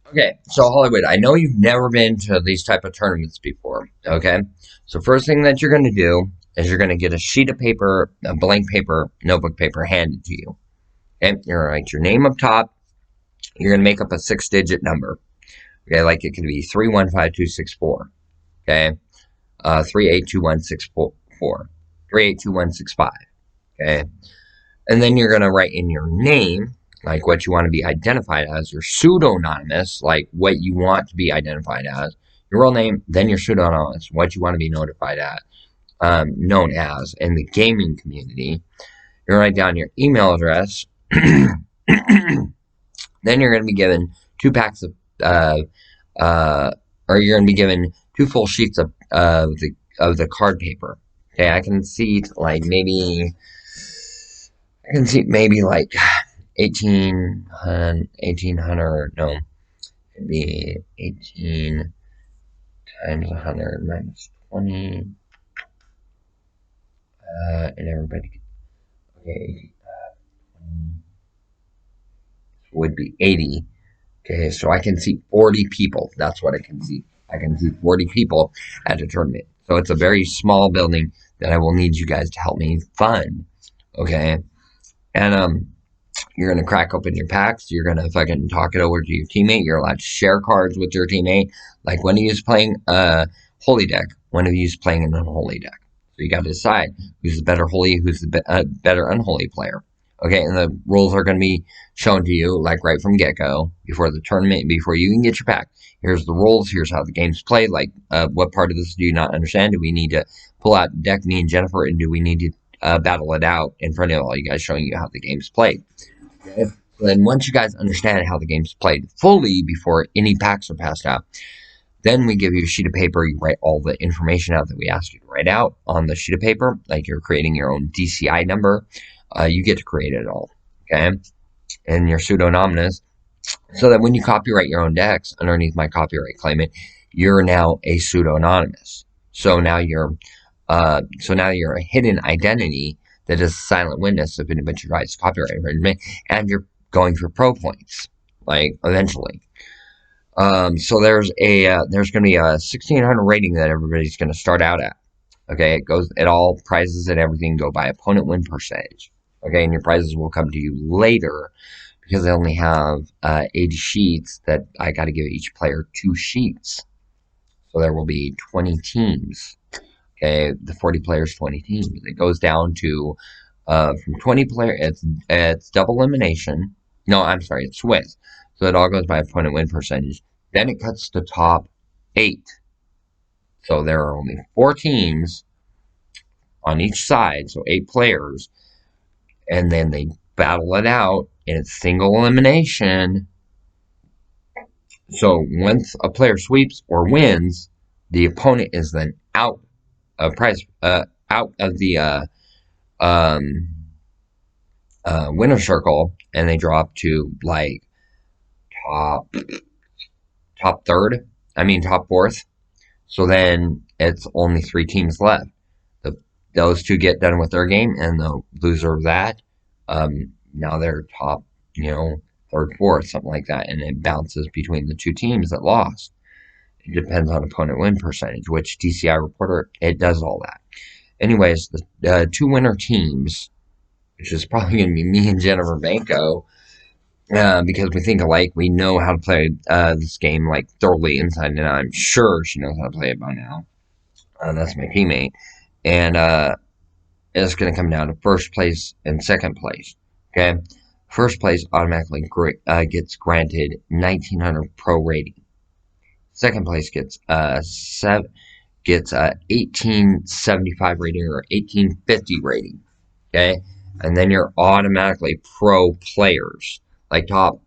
Okay, so Hollywood, I know you've never been to these type of tournaments before. Okay, so first thing that you're going to do is you're going to get a sheet of paper, a blank paper, notebook paper handed to you. Okay, you're going to write your name up top. You're going to make up a 6-digit number. Okay, like it could be 315264. Okay, 382164, 382165. Okay, and then you're going to write in your name, like what you want to be identified as, your pseudonymous, like what you want to be identified as, your real name, then your pseudonymous, what you want to be notified at, known as in the gaming community. You're going to write down your email address. Then you're going to be given 2 packs of, uh, or you're going to be given 2 full sheets of the card paper. Okay, I can see maybe like 1800, no, it'd be 18 times 100 minus 20, and everybody, okay, would be 80. Okay, so I can see 40 people. That's what I can see. I can see 40 people at a tournament. So it's a very small building that I will need you guys to help me fund. Okay, and you're gonna crack open your packs. You're gonna fucking talk it over to your teammate. You're allowed to share cards with your teammate. Like one of you is playing a holy deck, one of you is playing an unholy deck. So you got to decide who's the better holy, who's the better unholy player. Okay, and the rules are going to be shown to you like right from get go before the tournament, before you can get your pack. Here's the rules. Here's how the game's played. Like, what part of this do you not understand? Do we need to pull out deck me and Jennifer, and do we need to battle it out in front of all you guys, showing you how the game's played? Okay. Then once you guys understand how the game's played fully before any packs are passed out, then we give you a sheet of paper. You write all the information out that we asked you to write out on the sheet of paper. Like you're creating your own DCI number. You get to create it all. Okay. And your pseudonymous. So that when you copyright your own decks underneath my copyright claimant, you're now a pseudonymous. So now you're a hidden identity that is a silent witness if anybody tries copyright infringement, and you're going for pro points, like eventually. So there's going to be a 1600 rating that everybody's going to start out at. Okay, it all prizes and everything go by opponent win percentage. Okay, and your prizes will come to you later because I only have 80 sheets that I got to give each player 2 sheets. So there will be 20 teams. Okay, the 40 players, 20 teams. It goes down to from 20 players. It's double elimination. No, I'm sorry, it's Swiss. So it all goes by opponent win percentage. Then it cuts to top 8. So there are only 4 teams on each side, so 8 players, and then they battle it out, and it's single elimination. So once a player sweeps or wins, the opponent is then out of the winner circle, and they drop to like top third. I mean top fourth. So then it's only 3 teams left. Those 2 get done with their game, and the loser of that, now they're top, third, fourth, something like that, and it bounces between the 2 teams that lost. It depends on opponent win percentage, which DCI reporter, it does all that. Anyways, the 2 winner teams, which is probably going to be me and Jennifer Banco, because we think alike. We know how to play this game like thoroughly inside and out. I'm sure she knows how to play it by now. That's my teammate, and it's going to come down to first place and second place. Okay, first place automatically gets granted 1900 pro rating. Second place gets 1875 rating or 1850 rating. Okay, and then you're automatically pro players. Like top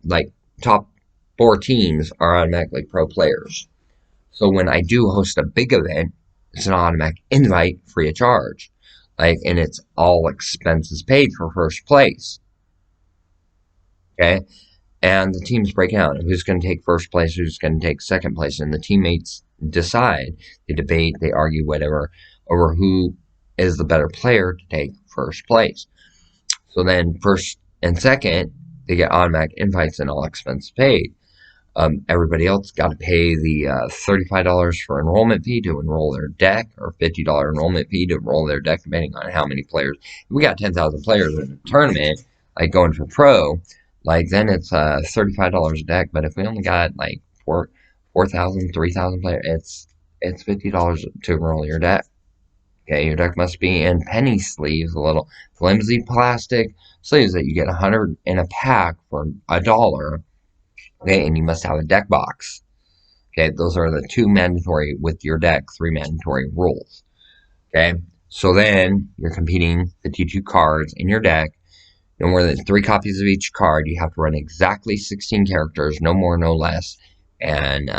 4 teams are automatically pro players. So when I do host a big event, it's an automatic invite free of charge. And it's all expenses paid for first place. Okay? And the teams break out. Who's going to take first place, who's going to take second place, and the teammates decide. They debate, they argue, whatever, over who is the better player to take first place. So then first and second, they get automatic invites and all expenses paid. Everybody else got to pay the $35 for enrollment fee to enroll their deck, or $50 enrollment fee to enroll their deck, depending on how many players. If we got 10,000 players in a tournament, like going for pro, like then it's $35 a deck. But if we only got like 4,000, 3,000 players, it's $50 to enroll your deck. Okay, your deck must be in penny sleeves, a little flimsy plastic sleeves that you get 100 in a pack for $1. Okay, and you must have a deck box. Okay, those are the 2 mandatory with your deck, 3 mandatory rules. Okay, so then you're competing 52 cards in your deck. No more than 3 copies of each card. You have to run exactly 16 characters, no more, no less. And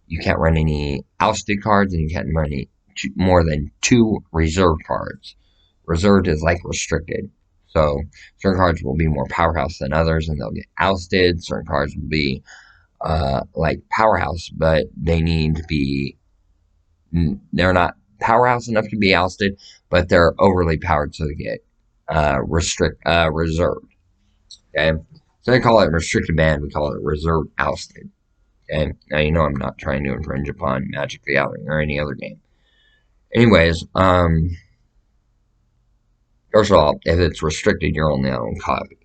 you can't run any ousted cards, and you can't run any more than 2 reserve cards. Reserved is like restricted. So certain cards will be more powerhouse than others, and they'll get ousted. Certain cards will be like powerhouse, but they need to be. They're not powerhouse enough to be ousted, but they're overly powered, so they get reserved. Okay, so they call it restricted banned. We call it reserved ousted. Okay, now you know I'm not trying to infringe upon Magic the Gathering or any other game. Anyways, first of all, if it's restricted, you're only on 1 copy.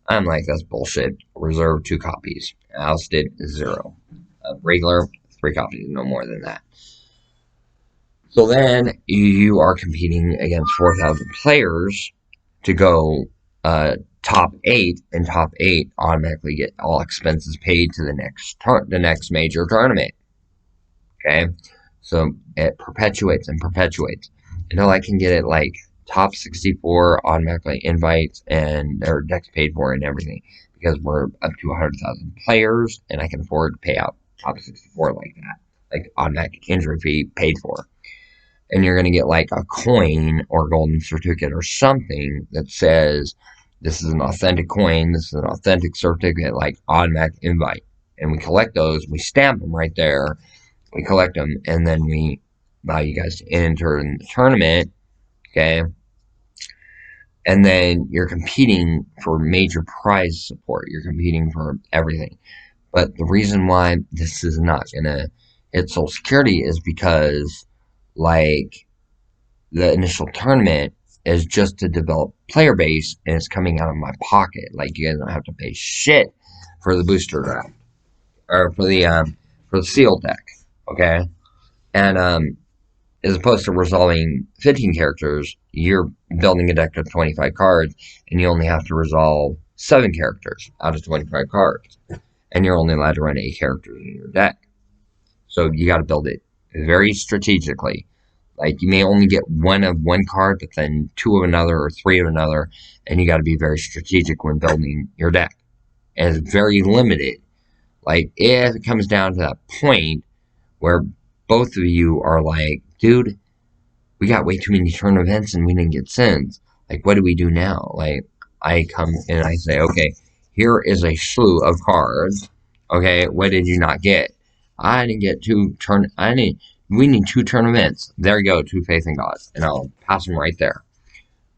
I'm like, that's bullshit. Reserved 2 copies. Ousted 0. Regular 3 copies, no more than that. So then you are competing against 4,000 players to go top 8, and top 8 automatically get all expenses paid to the next major tournament. Okay, so it perpetuates and perpetuates until I can get it like top 64 automatically invites and their decks paid for and everything, because we're up to 100,000 players and I can afford to pay out top 64 like that, like automatic injury fee paid for. And you're going to get like a coin or golden certificate or something that says this is an authentic coin, this is an authentic certificate, like automatic invite. And we collect those, we stamp them right there, we collect them, and then we allow you guys to enter in the tournament. Okay, and then you're competing for major prize support. You're competing for everything. But the reason why this is not going to hit Social Security is because, like, the initial tournament is just to develop player base, and it's coming out of my pocket. Like, you guys don't have to pay shit for the booster draft, or for the sealed deck. Okay, and as opposed to resolving 15 characters, you're building a deck of 25 cards, and you only have to resolve 7 characters out of 25 cards. And you're only allowed to run 8 characters in your deck. So you got to build it very strategically. Like, you may only get 1 of one card, but then 2 of another or 3 of another, and you got to be very strategic when building your deck. And it's very limited. Like, if it comes down to that point where both of you are like, dude, we got way too many turn events and we didn't get sins. Like, what do we do now? Like, I come and I say, okay, here is a slew of cards. Okay, what did you not get? I didn't get 2 turn. We need 2 turn events. There you go, 2 faith in God, and I'll pass them right there.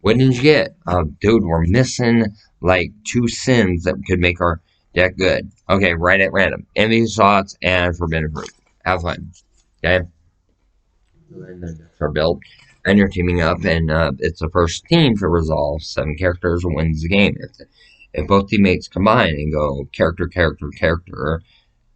What did you get? Dude, we're missing like 2 sins that could make our deck good. Okay, right at random. Envy Thoughts and Forbidden Fruit. Have fun. Okay. And the decks are built, and you're teaming up, and it's the first team to resolve 7 characters wins the game. If both teammates combine and go character, character, character,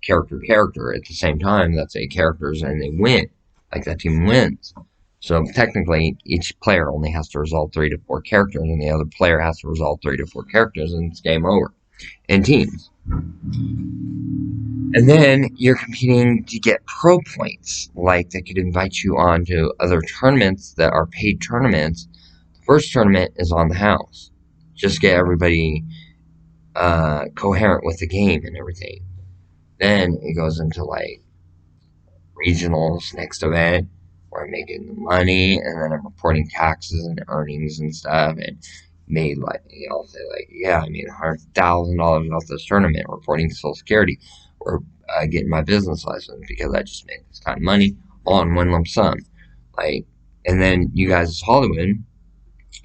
character, character at the same time, that's 8 characters, and they win. Like, that team wins. So technically, each player only has to resolve 3 to 4 characters, and the other player has to resolve 3 to 4 characters, and it's game over. In teams. And then you're competing to get pro points, like that could invite you on to other tournaments that are paid tournaments. The first tournament is on the house. Just get everybody coherent with the game and everything. Then it goes into like regionals, next event, where I'm making the money, and then I'm reporting taxes and earnings and stuff, and made like, I'll say like, yeah, I made $100,000 off this tournament, reporting to Social Security, or getting my business license because I just made this kind of money all in one lump sum. Like, and then you guys, Hollywood,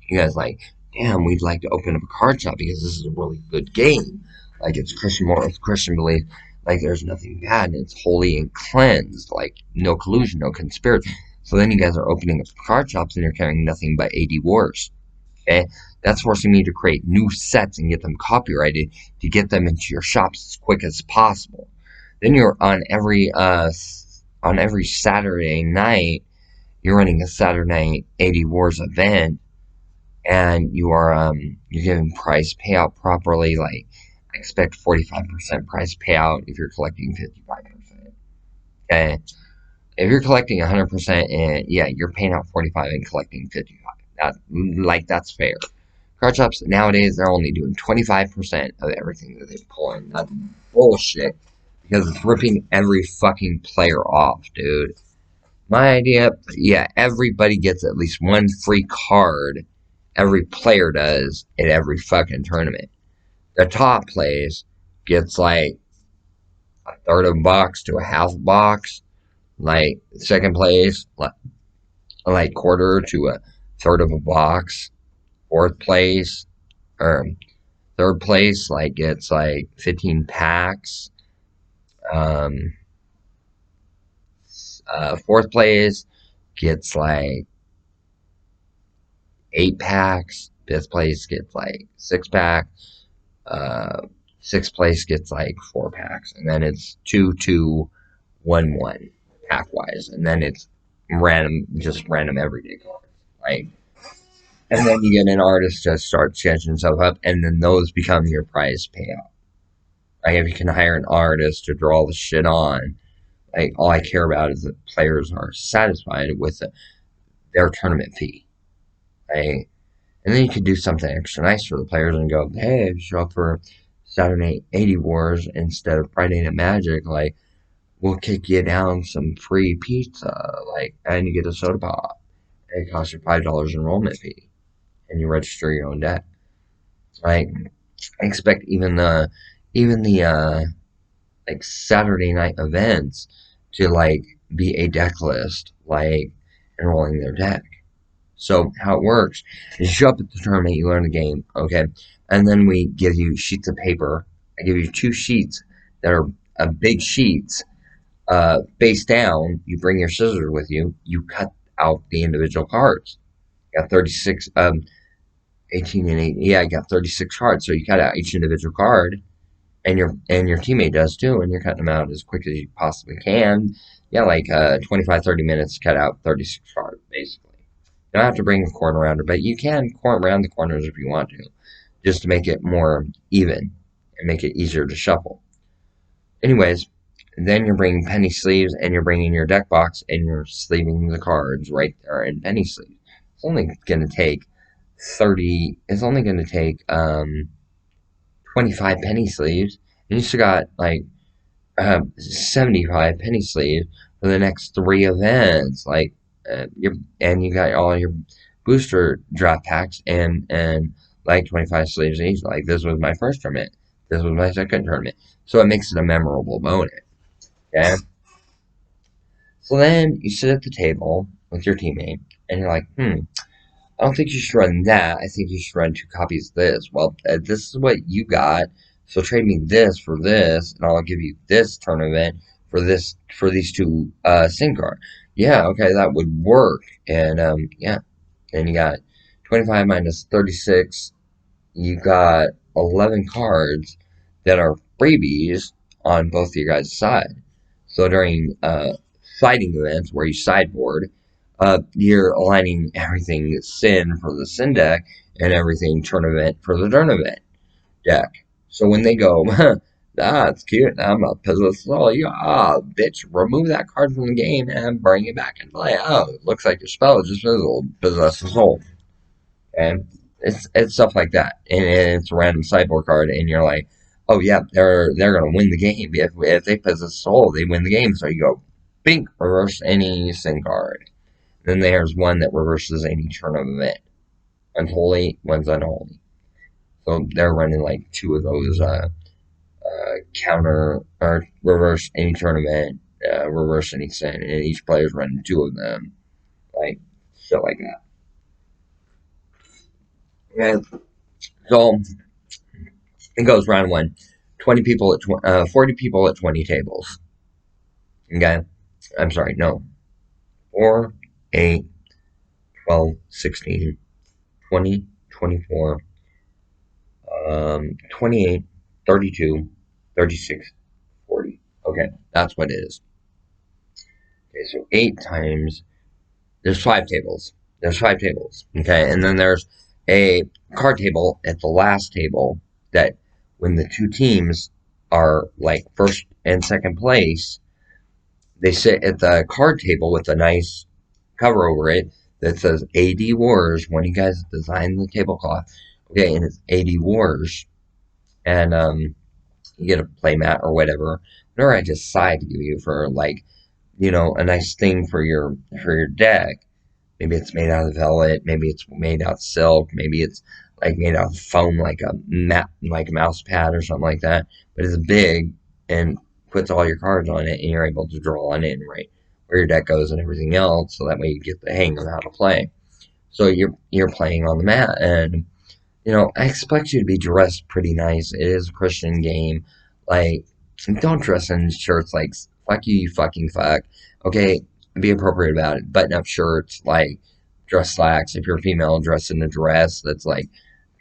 you guys like, damn, we'd like to open up a card shop because this is a really good game. Like, it's Christian morals, Christian belief. Like there's nothing bad and it's holy and cleansed. Like no collusion, no conspiracy. So then you guys are opening up card shops and you're carrying nothing but 80 wars. Okay? That's forcing me to create new sets and get them copyrighted to get them into your shops as quick as possible. Then you're on every Saturday night, you're running a Saturday night 80 Wars event, and you're giving price payout properly. Like I expect 45% price payout if you're collecting 55%. Okay, if you're collecting 100%, and yeah, you're paying out 45 and collecting 55. That's fair. Card shops nowadays they're only doing 25% of everything that they pull in. That's bullshit because it's ripping every fucking player off, dude. My idea, yeah, everybody gets at least one free card. Every player does at every fucking tournament. The top plays gets like a third of a box to a half a box. Like second place, like quarter to a third of a box. Fourth place, or third place, like gets like 15 packs. Um, Fourth place gets like 8 packs. Fifth place gets like 6 packs. Uh, Sixth place gets like 4 packs, and then it's 2, 2, 1, 1 pack wise, and then it's random, just random everyday cards. Like, and then you get an artist to start sketching himself up, and then those become your prize payout. Like, if you can hire an artist to draw the shit on, like, all I care about is that players are satisfied with their tournament fee. Like, and then you could do something extra nice for the players and go, hey, if you show up for Saturday Night 80 Wars instead of Friday Night Magic, like, we'll kick you down some free pizza, like, and you get a soda pop. It costs you $5 enrollment fee, and you register your own deck. Like, I expect even the like Saturday night events to like be a deck list, like enrolling their deck. So how it works is you show up at the tournament, you learn the game, okay, and then we give you sheets of paper. I give you 2 sheets that are big sheets, face down. You bring your scissors with you. You cut out the individual cards. You got 36, 18 and 8. Yeah, I got 36 cards. So you cut out each individual card, and your teammate does too, and you're cutting them out as quick as you possibly can. Yeah, like 25, 30 minutes to cut out 36 cards, basically. You don't have to bring a corner rounder, but you can corner around the corners if you want to, just to make it more even and make it easier to shuffle. Anyways, then you're bringing penny sleeves and you're bringing your deck box and you're sleeving the cards right there in penny sleeves. It's only going to take 30, it's only going to take 25 penny sleeves, and you still got like 75 penny sleeves for the next 3 events. Like, you got all your booster draft packs and like 25 sleeves each. Like, this was my first tournament. This was my second tournament. So it makes it a memorable moment. Okay? So then you sit at the table with your teammate and you're like, I don't think you should run that. I think you should run 2 copies of this. Well, this is what you got. So trade me this for this, and I'll give you this tournament for these 2 SIM cards. Yeah, okay, that would work. And yeah, and you got 25 minus 36. You got 11 cards that are freebies on both of your guys' side. So during fighting events where you sideboard, you're aligning everything Sin for the Sin deck and everything Tournament for the Tournament deck. So when they go, that's cute, I'm a possess all you, bitch, remove that card from the game and bring it back into play. Oh, it looks like your spell is just visible, possess the soul. And it's stuff like that. And it's a random sideboard card, and you're like, oh yeah, they're gonna win the game. If they possess soul, they win the game. So you go, bink, reverse any Sin card. Then there's one that reverses any turn of event. Unholy, one's unholy. So they're running like 2 of those counter or reverse any tournament, reverse any sin, and each player's running 2 of them. Like shit like that. And so it goes round 1. 20 people at 40 people at 20 tables. Okay? I'm sorry, no. 4, 8, 12, 16, 20, 24, 28, 32, 36, 40. Okay, that's what it is. Okay, so 8 times, there's 5 tables. There's 5 tables. Okay, and then there's a card table at the last table that when the two teams are like first and second place, they sit at the card table with a nice cover over it that says AD Wars. One of you guys designed the tablecloth. Okay, and it's AD Wars. And you get a playmat or whatever. Whatever I decide to give you for like, a nice thing for your deck. Maybe it's made out of velvet, maybe it's made out of silk, maybe it's like made out of foam like a mouse pad or something like that. But it's big and puts all your cards on it and you're able to draw on it and write where your deck goes and everything else, so that way you get the hang of how to play. So you're playing on the mat, and I expect you to be dressed pretty nice. It is a Christian game. Like, don't dress in shirts like fuck you, you fucking fuck. Okay, be appropriate about it. Button up shirts, like dress slacks. If you're a female, dress in a dress that's like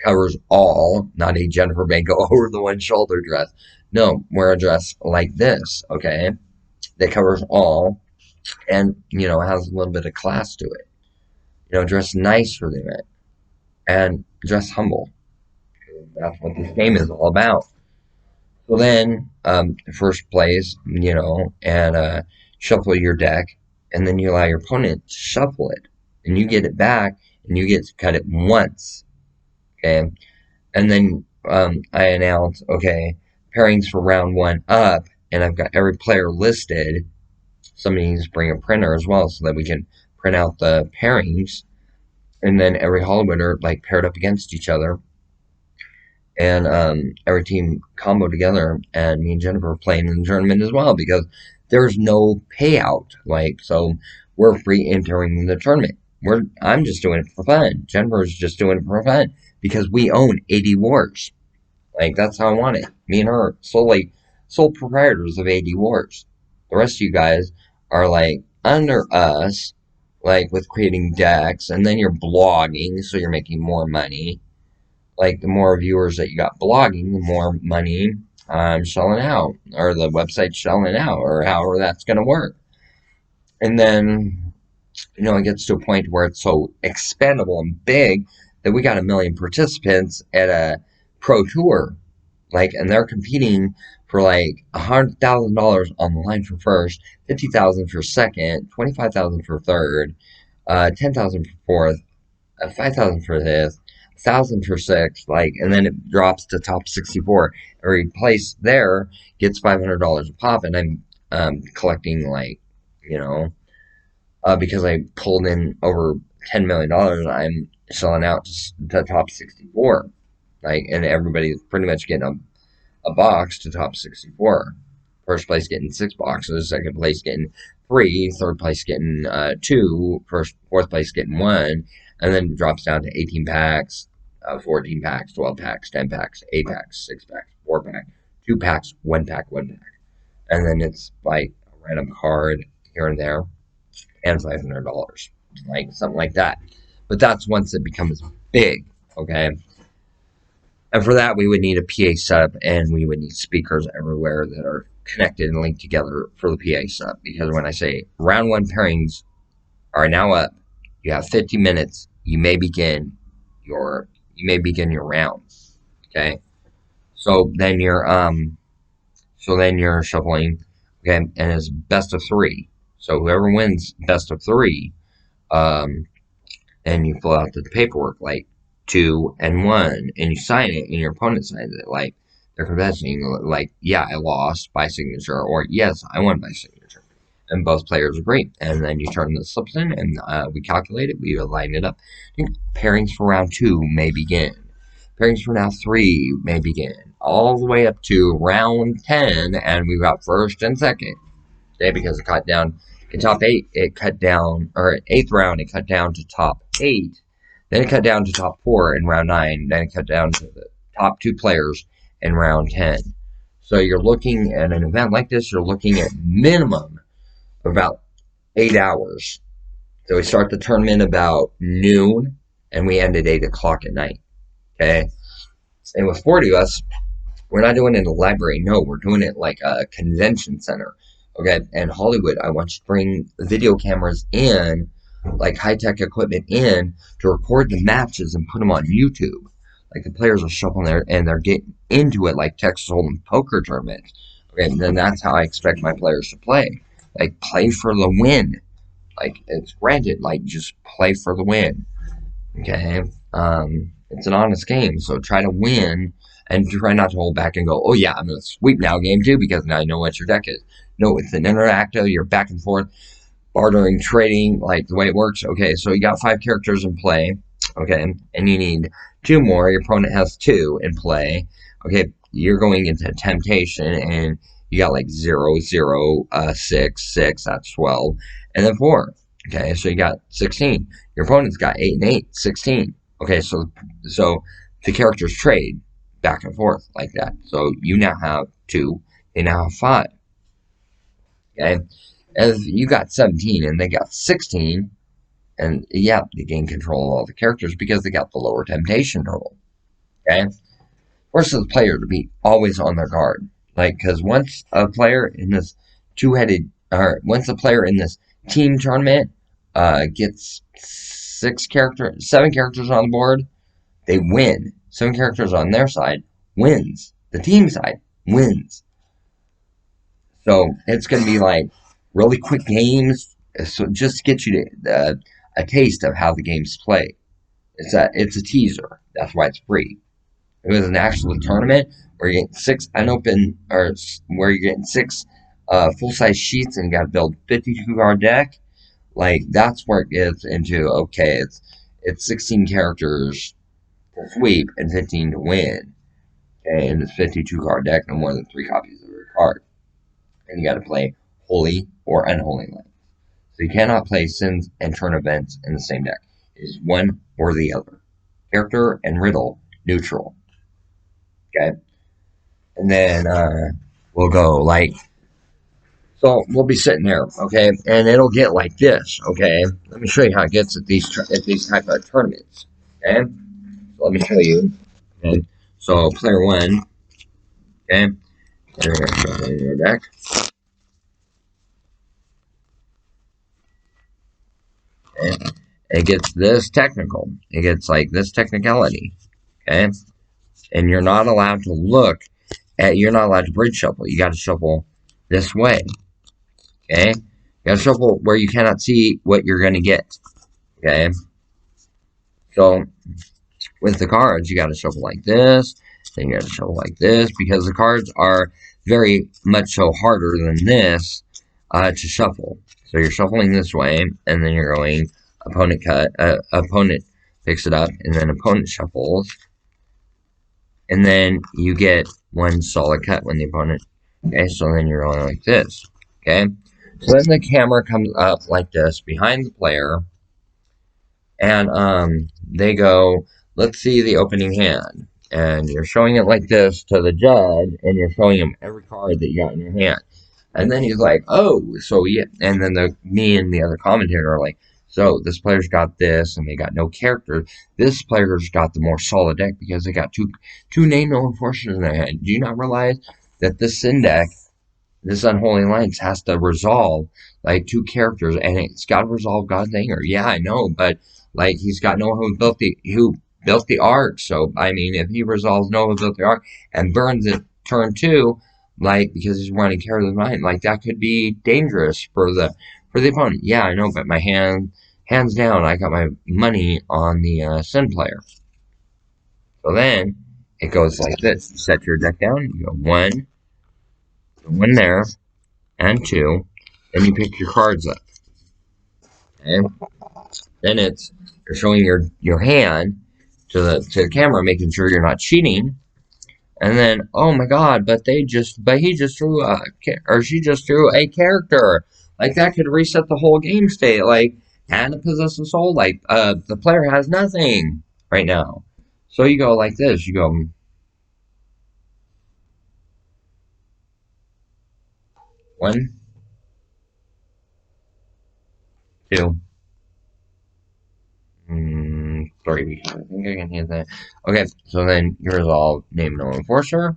covers all, not a Jennifer Banko over the one shoulder dress. No, wear a dress like this, okay, that covers all and, has a little bit of class to it. Dress nice for the event and dress humble. That's what this game is all about. So then, first place, and shuffle your deck, and then you allow your opponent to shuffle it, and you get it back, and you get to cut it once, okay? And then I announce, okay, pairings for round 1 up, and I've got every player listed. Somebody needs to bring a printer as well so that we can print out the pairings, and then every Hollywooder, like, paired up against each other. And every team combo together, and me and Jennifer are playing in the tournament as well because there's no payout. Like, so we're free entering the tournament. I'm just doing it for fun. Jennifer's just doing it for fun because we own AD Wars. Like, that's how I want it. Me and her sole proprietors of AD Wars. The rest of you guys are like under us, like with creating decks, and then you're blogging, so you're making more money. Like, the more viewers that you got blogging, the more money I'm shelling out, or the website's shelling out, or however that's going to work. And then, it gets to a point where it's so expendable and big that we got 1 million participants at a pro tour. Like, and they're competing for like $100,000 on the line for first, $50,000 for second, $25,000 for third, $10,000 for fourth, $5,000 for fifth, 1,000 for sixth, like, and then it drops to top 64. Every place there gets $500 a pop, and I'm collecting, like, because I pulled in over $10 million, I'm selling out to top 64. Like, and everybody's pretty much getting a box to top 64. First place getting 6 boxes, second place getting 3, third place getting 2, fourth place getting 1, and then it drops down to 18 packs, 14 packs, 12 packs, 10 packs, 8 packs, 6 packs, 4 packs, 2 packs, 1 pack, 1 pack. And then it's like a random card here and there, and $500, like something like that. But that's once it becomes big, okay? And for that, we would need a PA setup, and we would need speakers everywhere that are connected and linked together for the PA setup. Because when I say round 1 pairings are now up, you have 50 minutes. You may begin your round. Okay, so then you're shuffling. Okay, and it's best of 3. So whoever wins best of 3, and you fill out the paperwork like 2 and 1, and you sign it, and your opponent signs it, like they're confessing, like, yeah, I lost by signature, or yes, I won by signature, and both players agree. And then you turn the slips in, and we calculate it, we line it up. Pairings for round 2 may begin. Pairings for round 3 may begin, all the way up to round 10, and we've got first and second. Okay, because it cut down in top 8, it cut down, or 8th round, it cut down to top 8. Then it cut down to top 4 in round 9. Then it cut down to the top 2 players in round 10. So you're looking at an event like this, you're looking at minimum about 8 hours. So we start the tournament about noon, and we end at 8 o'clock at night. Okay? And with 40 of us, we're not doing it in a library. No, we're doing it like a convention center. Okay? And Hollywood, I want you to bring video cameras in, like high-tech equipment in, to record the matches and put them on YouTube. Like the players are shuffling there and they're getting into it like Texas Hold'em poker tournaments. Okay, and then that's how I expect my players to play. Like play for the win. Like it's granted, like just play for the win. Okay, it's an honest game, so try to win and try not to hold back and go, oh yeah, I'm gonna sweep now game 2 because now I know what your deck is. No, it's an interactive. You're back and forth, bartering, trading, like the way it works. Okay, so you got 5 characters in play. Okay, and you need 2 more. Your opponent has 2 in play. Okay, you're going into temptation, and you got like 0, 0, 6, 6, that's 12, and then 4. Okay, so you got 16. Your opponent's got 8 and 8, 16. Okay, so the characters trade back and forth like that. So you now have 2, they now have 5. Okay, if you got 17 and they got 16, and yeah, they gain control of all the characters because they got the lower temptation total. Okay? Forces the player to be always on their guard. Like, because once a player in this once a player in this team tournament gets 7 characters on the board, they win. 7 characters on their side wins. The team side wins. So it's going to be like really quick games. So just to get you to a taste of how the game's played. It's a teaser. That's why it's free. If it was an actual tournament where you're getting 6 unopened, or where you're getting 6 full-size sheets and you got to build 52-card deck, like that's where it gets into, okay, it's 16 characters to sweep and 15 to win. Okay, and it's 52-card deck, no more than 3 copies of your card. And you got to play holy or unholy lands. So you cannot play sins and turn events in the same deck. It is one or the other. Character and riddle, neutral. Okay? And then we'll go like, so we'll be sitting there, okay? And it'll get like this, okay? Let me show you how it gets at these type of tournaments, okay? So let me show you. Okay? So player 1, okay? And you're going to show your deck. Okay? It gets this technical. It gets like this technicality. Okay? And you're not allowed to look at, you're not allowed to bridge shuffle. You got to shuffle this way. Okay? You got to shuffle where you cannot see what you're going to get. Okay? So, with the cards, you got to shuffle like this. Then you got to shuffle like this. Because the cards are very much so harder than this to shuffle. So you're shuffling this way, and then you're going opponent picks it up, and then opponent shuffles, and then you get one solid cut when the opponent. Okay, so then you're going like this. Okay, so then the camera comes up like this behind the player, and they go, let's see the opening hand, and you're showing it like this to the judge, and you're showing him every card that you got in your hand. And then he's like, oh, so yeah. And then me and the other commentator are like, so this player's got this, and they got no character. This player's got the more solid deck because they got two name no enforcers in their hand. Do you not realize that this sin deck, this Unholy Alliance, has to resolve like 2 characters, and it's got to resolve God's Anger? Yeah, I know, but like he's got no one who built the Ark. So I mean, if he resolves no one who built the Ark and burns it turn 2. Like, because he's running carry the mind, like that could be dangerous for the opponent. Yeah, I know, but my hands down, I got my money on the Sin player. So then it goes like this: you set your deck down. You go 1 there, and 2. Then you pick your cards up. Okay. Then you're showing your hand to the camera, making sure you're not cheating. And then, oh my God, but he just drew she just drew a character. Like, that could reset the whole game state. Like, and a possessive soul. Like, the player has nothing right now. So you go like this. You go, 1, 2, 3. I think I can hit that. Okay, so then you resolve name no enforcer.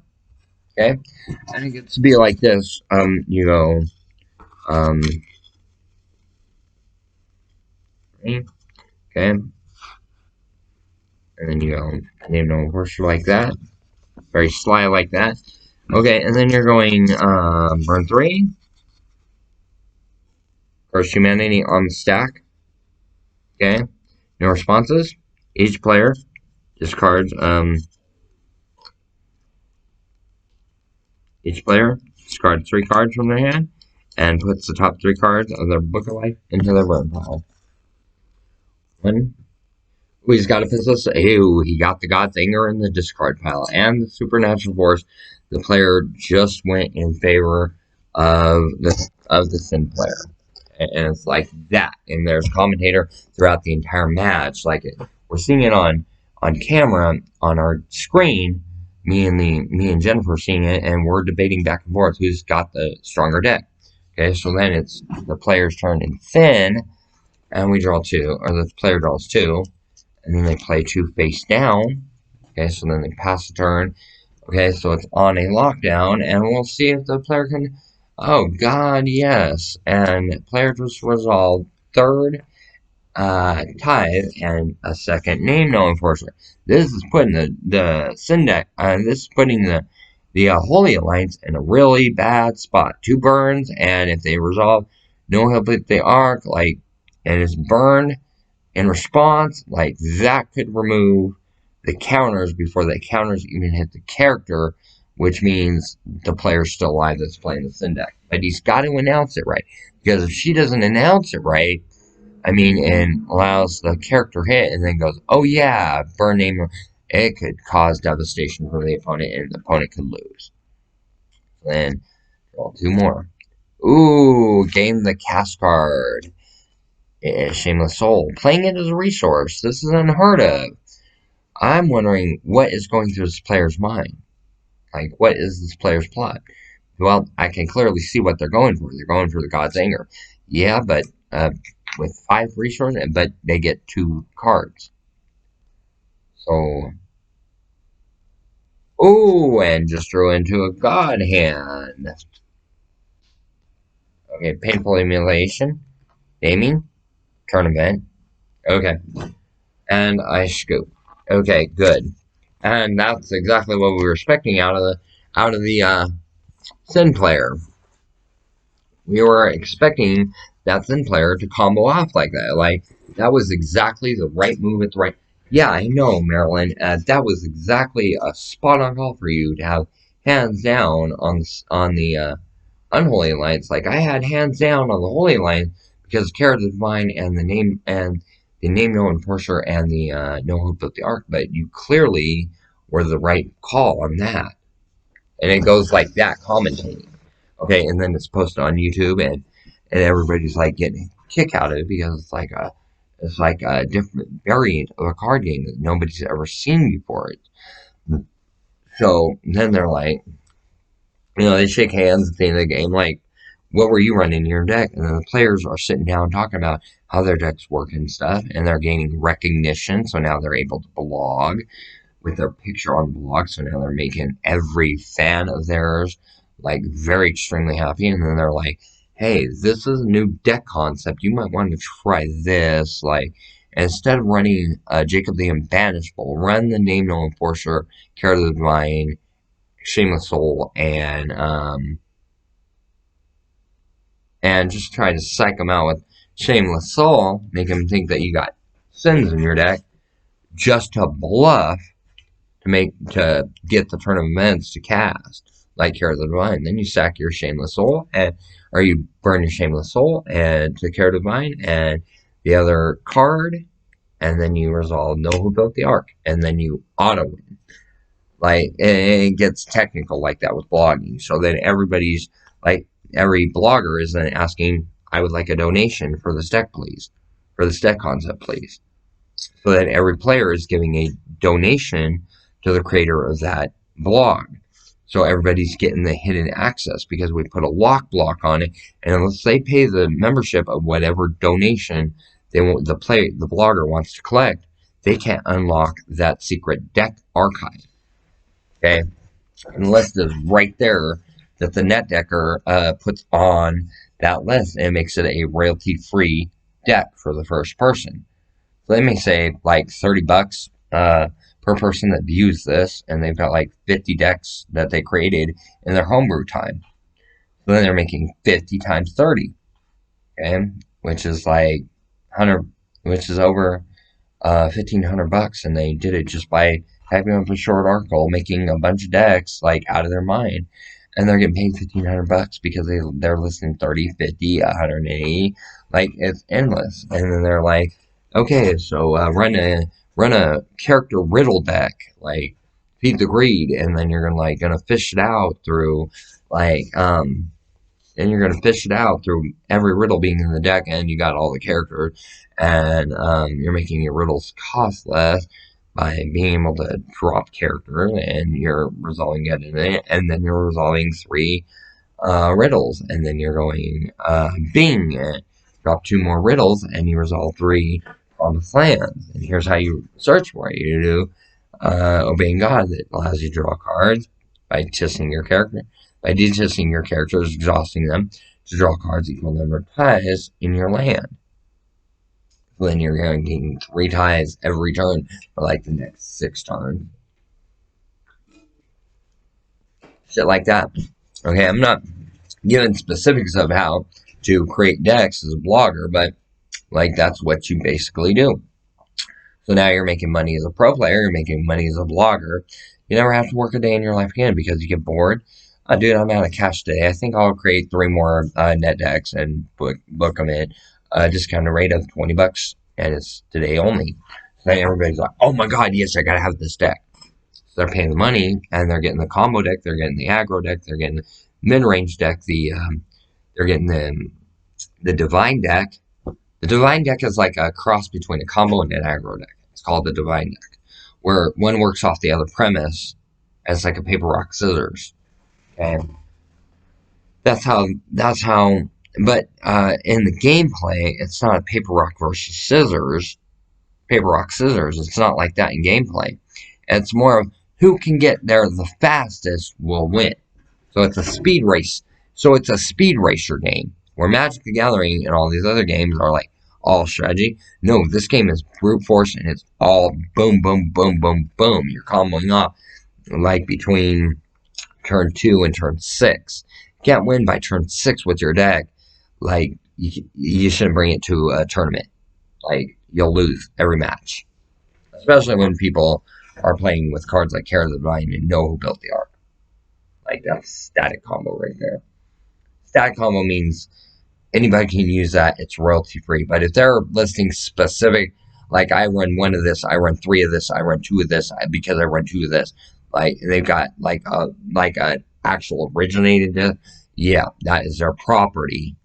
Okay, and it gets to be like this. You go, um, okay, and then you go name no enforcer like that. Very sly like that. Okay, and then you're going, burn 3. Curse humanity on the stack. Okay, no responses. Each player discards, each player discards 3 cards from their hand and puts the top 3 cards of their Book of Life into their burn pile. 1. Ooh, he's got a pistol. Ew, he got the God's Anger in the discard pile and the Supernatural Force. The player just went in favor of the Sin player. And it's like that. And there's a commentator throughout the entire match. Like we're seeing it on camera on our screen. Me and Jennifer seeing it, and we're debating back and forth who's got the stronger deck. Okay, so then it's the player's turn in Finn, and we draw 2, or the player draws 2, and then they play 2 face down. Okay, so then they pass the turn. Okay, so it's on a lockdown, and we'll see if the player can. Oh God, yes! And player just resolved 3rd Tithe and a 2nd name no enforcer. This is putting the Sin deck. This is putting the Holy Alliance in a really bad spot. 2 burns, and if they resolve, no help with the arc, like, and it's burned in response, like that could remove the counters before the counters even hit the character, which means the player's still alive that's playing the Sin deck. But he's got to announce it right, because if she doesn't announce it right, and allows the character hit and then goes, oh yeah, burn name, it could cause devastation for the opponent, and the opponent could lose. Then draw 2 more. Ooh, gain the cast card. Shameless Soul. Playing it as a resource. This is unheard of. I'm wondering what is going through this player's mind. Like, what is this player's plot? Well, I can clearly see what they're going for. They're going for the God's Anger. Yeah, but with 5 resources, but they get 2 cards. So, oh, and just drew into a God hand. Okay, Painful Humiliation. Naming. Turn event. Okay. And I scoop. Okay, good. And that's exactly what we were expecting out of the Sin player. We were expecting that Sin player to combo off like that. Like, that was exactly the right move at the right. Yeah, I know, Marilyn. That was exactly a spot on call for you to have hands down on the Unholy Alliance. Like, I had hands down on the Holy Alliance because Cara the Divine and the name no enforcer and the no hope of the arc, but you clearly were the right call on that. And it goes like that, commentating. Okay, and then it's posted on YouTube, and everybody's like getting a kick out of it because it's like a different variant of a card game that nobody's ever seen before. So then they're like, they shake hands at the end of the game, like, what were you running in your deck? And then the players are sitting down talking about how their decks work and stuff, and they're gaining recognition, so now they're able to blog with their picture on the blog, so now they're making every fan of theirs, like, very extremely happy, and then they're like, hey, this is a new deck concept, you might want to try this, like, instead of running Jacob the Unbanishable, run the Name No Enforcer, Cara the Divine, Shameless Soul, and just try to psych them out with Shameless Soul, make them think that you got Sins in your deck, just to bluff, to get the turn of events to cast, like Cara the Divine. Then you sack your Shameless Soul, or you burn your Shameless Soul and to Cara the Divine and the other card, and then you resolve No Who Built the Ark, and then you auto win. Like, it gets technical like that with blogging. So then everybody's like, every blogger is then asking, I would like a donation for this deck, please. For this deck concept, please. So then every player is giving a donation to the creator of that blog. So everybody's getting the hidden access because we put a lock block on it. And unless they pay the membership of whatever donation the blogger wants to collect, they can't unlock that secret deck archive. Okay, and the list is right there that the NetDecker puts on that list, and it makes it a royalty-free deck for the first person. So they may say like $30 per person that views this, and they've got like 50 decks that they created in their homebrew time. So then they're making 50 times 30, okay, which is like 100, which is over $1,500, and they did it just by typing up a short article, making a bunch of decks like out of their mind, and they're getting paid $1,500 because they're listing 30, 50, 180, like it's endless. And then they're like, okay, so run a character riddle deck, like Feed the Greed, and then you're gonna fish it out through like and you're gonna fish it out through every riddle being in the deck, and you got all the characters, and you're making your riddles cost less by being able to drop characters, and you're resolving it in it, and then you're resolving 3 riddles, and then you're going bing, drop 2 more riddles, and you resolve 3 promised lands. And here's how you search for it. You do obeying God, that allows you to draw cards by testing your character. By detesting your characters, exhausting them to draw cards equal number of ties in your land. So then you're going to gain 3 ties every turn for like the next 6 turns. Shit like that. Okay, I'm not giving specifics of how to create decks as a blogger, but like that's what you basically do. So now you're making money as a pro player, you're making money as a blogger. You never have to work a day in your life again because you get bored. Dude, I'm out of cash today. I think I'll create 3 more net decks and book them in. Discounted rate of $20, and it's today only. So then everybody's like, oh my god, yes, I gotta have this deck. So they're paying the money, and they're getting the combo deck, they're getting the aggro deck, they're getting the mid-range deck, they're getting the divine deck. The divine deck is like a cross between a combo and an aggro deck. It's called the divine deck, where one works off the other premise as like a paper, rock, scissors. Okay. That's how, but in the gameplay, it's not a paper, rock versus scissors, paper, rock, scissors. It's not like that in gameplay. It's more of who can get there the fastest will win. So it's a speed race. So it's a speed racer game, where Magic the Gathering and all these other games are like all strategy. No, this game is brute force, and it's all boom, boom, boom, boom, boom. You're comboing off like between turn 2 and turn 6. You can't win by turn 6 with your deck. Like, you shouldn't bring it to a tournament. Like, you'll lose every match. Especially when people are playing with cards like Care of the Divine and know who built the arc. Like, that's static combo right there. Static combo means anybody can use that. It's royalty free. But if they're listing specific, like I run 1 of this, I run 3 of this, I run 2 of this, because I run 2 of this, like they've got like an actual originated, yeah, that is their property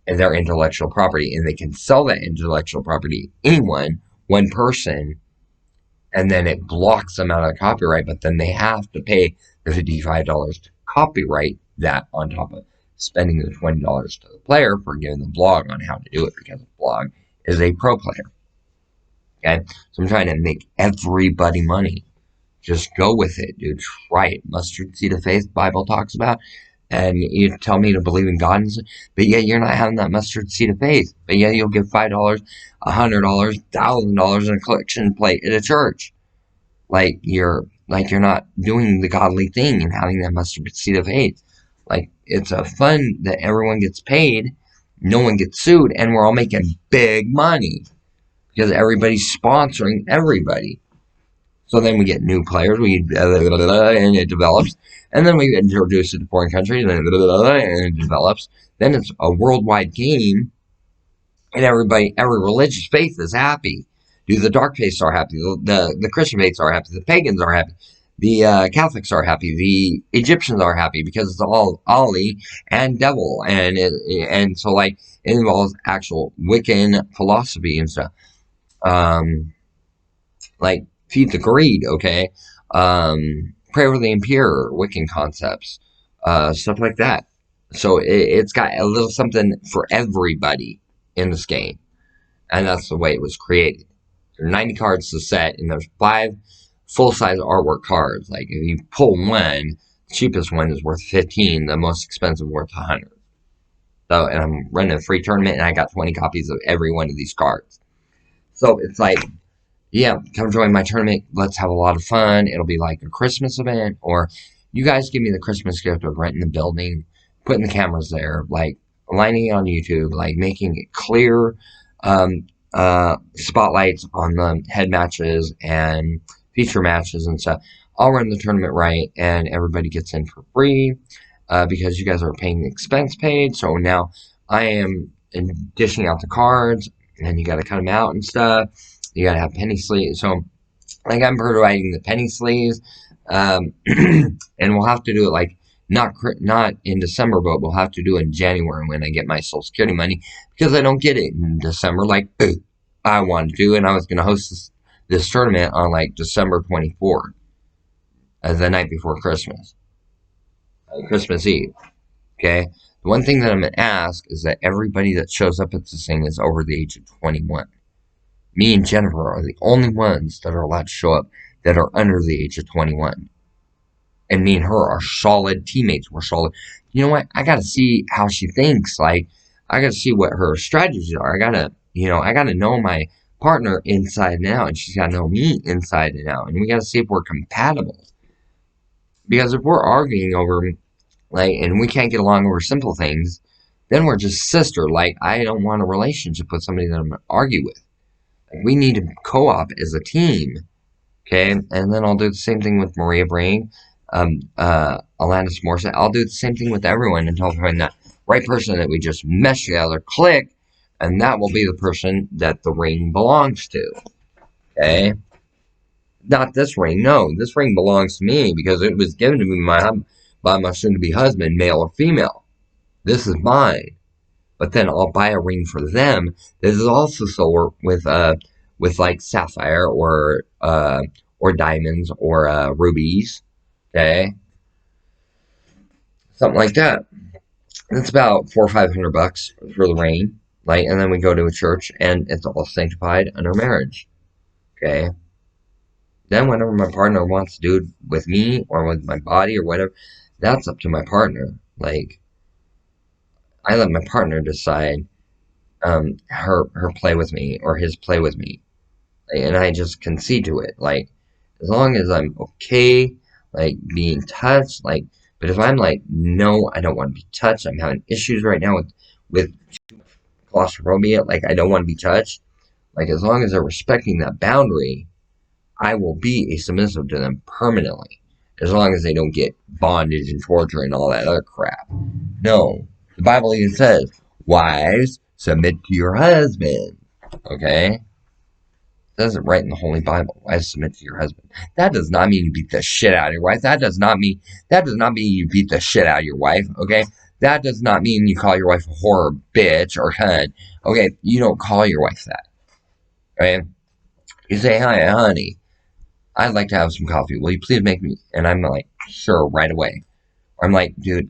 and their intellectual property, and they can sell that intellectual property to anyone, one person, and then it blocks them out of copyright, but then they have to pay the $55 to copyright that on top of spending the $20 to the player for giving the blog on how to do it, because the blog is a pro player. Okay, so I'm trying to make everybody money. Just go with it, dude. Try it. Mustard seed of faith, Bible talks about. And you tell me to believe in God, but yet you're not having that mustard seed of faith. But yet you'll give $5, $100, $1,000 in a collection plate at a church. Like you're not doing the godly thing and having that mustard seed of faith. Like, it's a fun that everyone gets paid, no one gets sued, and we're all making big money because everybody's sponsoring everybody. So then we get new players, and it develops, and then we introduce it to foreign countries, and it develops. Then it's a worldwide game, and every religious faith is happy. Dude, the dark faiths are happy, the Christian faiths are happy, the pagans are happy, the Catholics are happy, the Egyptians are happy, because it's all Ali and devil, and so like it involves actual Wiccan philosophy and stuff. Like Feed the Greed, okay? Pray over the Impure, Wiccan concepts, stuff like that. So it's got a little something for everybody in this game, and that's the way it was created. There are 90 cards to set, and there's 5 full-size artwork cards. Like if you pull one, the cheapest one is worth 15, the most expensive worth 100. So, and I'm running a free tournament, and I got 20 copies of every one of these cards. So it's like, yeah, come join my tournament. Let's have a lot of fun. It'll be like a Christmas event, or you guys give me the Christmas gift of renting the building, putting the cameras there, like aligning it on YouTube, like making it clear, spotlights on the head matches and feature matches and stuff. I'll run the tournament right, and everybody gets in for free, because you guys are paying the expense paid. So now I am dishing out the cards, and you got to cut them out and stuff. You got to have penny sleeves. So, like, I'm providing the penny sleeves, and we'll have to do it like not in December, but we'll have to do it in January when I get my Social Security money, because I don't get it in December like I wanted to, and I was going to host this tournament on like December 24th, the night before Christmas, Christmas Eve. Okay, the one thing that I'm going to ask is that everybody that shows up at this thing is over the age of 21. Me and Jennifer are the only ones that are allowed to show up that are under the age of 21. And me and her are solid teammates. We're solid. You know what? I got to see how she thinks. Like, I got to see what her strategies are. I got to know my partner inside and out, and she's got to know me inside and out. And we got to see if we're compatible. Because if we're arguing over, like, and we can't get along over simple things, then we're just sister. Like, I don't want a relationship with somebody that I'm going to argue with. Like, we need to co-op as a team. Okay? And then I'll do the same thing with Maria Brain, Alanis Morissette. I'll do the same thing with everyone until I find that right person that we just mesh together, click, and that will be the person that the ring belongs to. Okay? Not this ring. No, this ring belongs to me because it was given to me by my soon-to-be husband, male or female. This is mine. But then I'll buy a ring for them that is also sold with like sapphire or diamonds or rubies. Okay, something like that. It's about $400 or $500 for the ring. Like, and then we go to a church, and it's all sanctified under marriage. Okay. Then whatever my partner wants to do with me or with my body or whatever, that's up to my partner. Like, I let my partner decide her play with me or his play with me, and I just concede to it. Like, as long as I'm okay, like being touched, like, but if I'm like, no, I don't want to be touched. I'm having issues right now with claustrophobia. Like, I don't want to be touched. Like, as long as they're respecting that boundary, I will be a submissive to them permanently. As long as they don't get bondage and torture and all that other crap. No. The Bible even says, wives, submit to your husband. Okay? It says it right in the Holy Bible. Wives, submit to your husband. That does not mean you beat the shit out of your wife. That does not mean you beat the shit out of your wife. Okay? That does not mean you call your wife a whore, bitch, or cunt. Okay? You don't call your wife that. Okay? You say, hi, honey, I'd like to have some coffee. Will you please make me? And I'm like, sure, right away. Or I'm like, dude,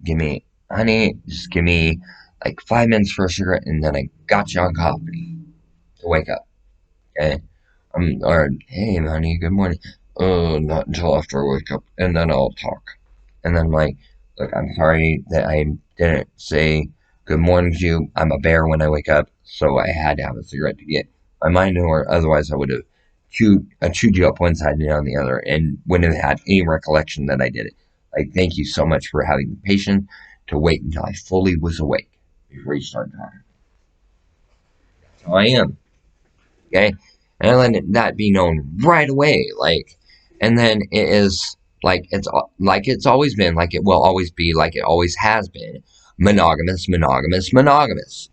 honey, just give me like 5 minutes for a cigarette, and then I got you on coffee to wake up. Okay? Or, hey, honey, good morning. Oh, not until after I wake up, and then I'll talk. And then I'm like, look, I'm sorry that I didn't say good morning to you. I'm a bear when I wake up, so I had to have a cigarette to get my mind in order. Otherwise, I would have chewed you up one side and on the other, and wouldn't have had any recollection that I did it. Like, thank you so much for having the patience to wait until I fully was awake before you start talking. That's how I am. Okay? And I let that be known right away. Like, and then it is like it's always been, like it will always be, like it always has been. Monogamous, monogamous, monogamous.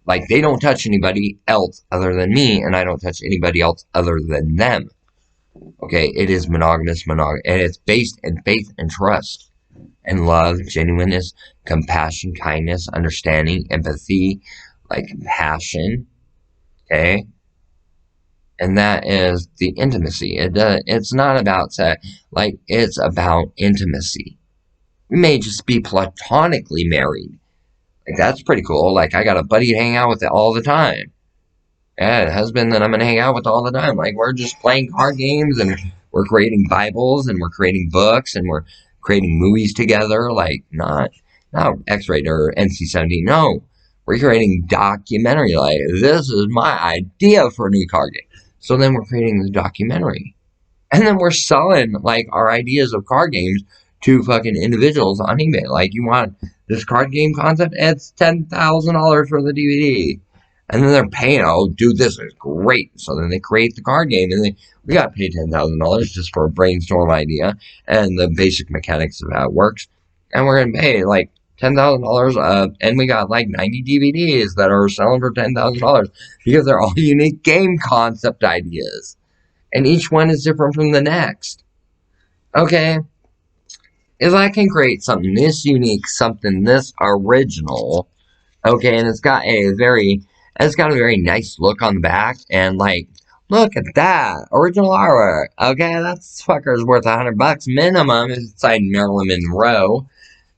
Like, they don't touch anybody else other than me, and I don't touch anybody else other than them. Okay, it is monogamous, and it's based in faith and trust, and love, genuineness, compassion, kindness, understanding, empathy, like compassion. Okay? And that is the intimacy. It's not about sex. Like, it's about intimacy. We may just be platonically married. Like, that's pretty cool. Like, I got a buddy to hang out with all the time. Yeah, a husband that I'm going to hang out with all the time. Like, we're just playing card games and we're creating Bibles and we're creating books and we're creating movies together. Like, not X-rated or NC-17. No, we're creating documentary. Like, this is my idea for a new card game. So then we're creating the documentary. And then we're selling, like, our ideas of card games to fucking individuals on eBay. Like, you want this card game concept? It's $10,000 for the DVD. And then they're paying, oh, dude, this is great. So then they create the card game, and we got paid $10,000 just for a brainstorm idea and the basic mechanics of how it works. And we're going to pay like $10,000, and we got like 90 DVDs that are selling for $10,000 because they're all unique game concept ideas. And each one is different from the next. Okay? If I can create something this unique, something this original, okay, and it's got a very nice look on the back, and like, look at that original artwork. Okay, that fucker's worth $100 minimum inside Marilyn Monroe.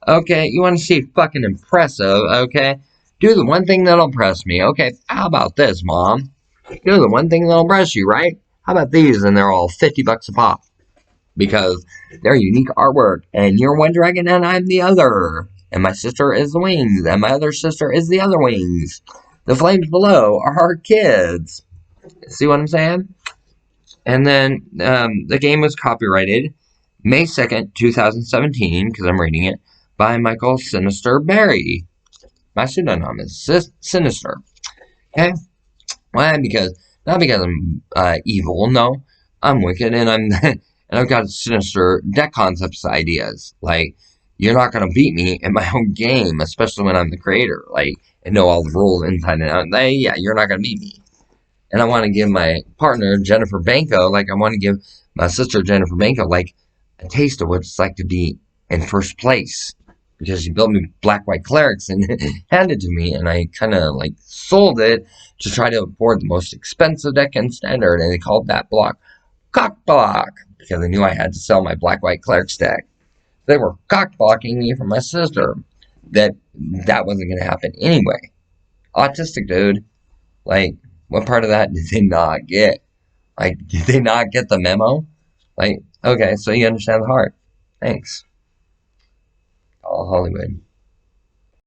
Okay, you want to see fucking impressive? Okay, do the one thing that'll impress me. Okay, how about this, Mom? Do the one thing that'll impress you, right? How about these? And they're all $50 a pop because they're unique artwork, and you're one dragon and I'm the other. And my sister is the wings, and my other sister is the other wings. The flames below are our kids. See what I'm saying? And then the game was copyrighted May 2nd, 2017, because I'm reading it, by Michael Sinister Berry. My pseudonym is Sinister. Okay? Why? Not because I'm evil, no. I'm wicked, and and I've got sinister deck concepts ideas. Like, you're not gonna beat me in my own game, especially when I'm the creator. Like, and know all the rules inside and out. Yeah, you're not gonna beat me. And I want to give my partner Jennifer Banco, like I want to give my sister Jennifer Banco, like a taste of what it's like to be in first place. Because she built me black white clerics and handed it to me, and I kind of like sold it to try to afford the most expensive deck in standard, and they called that block cock block because they knew I had to sell my black white clerics deck. They were cock blocking me from my sister. That wasn't going to happen anyway. Autistic dude. Like, what part of that did they not get? Like, did they not get the memo? Like, okay, so you understand the heart. Thanks. All Hollywood.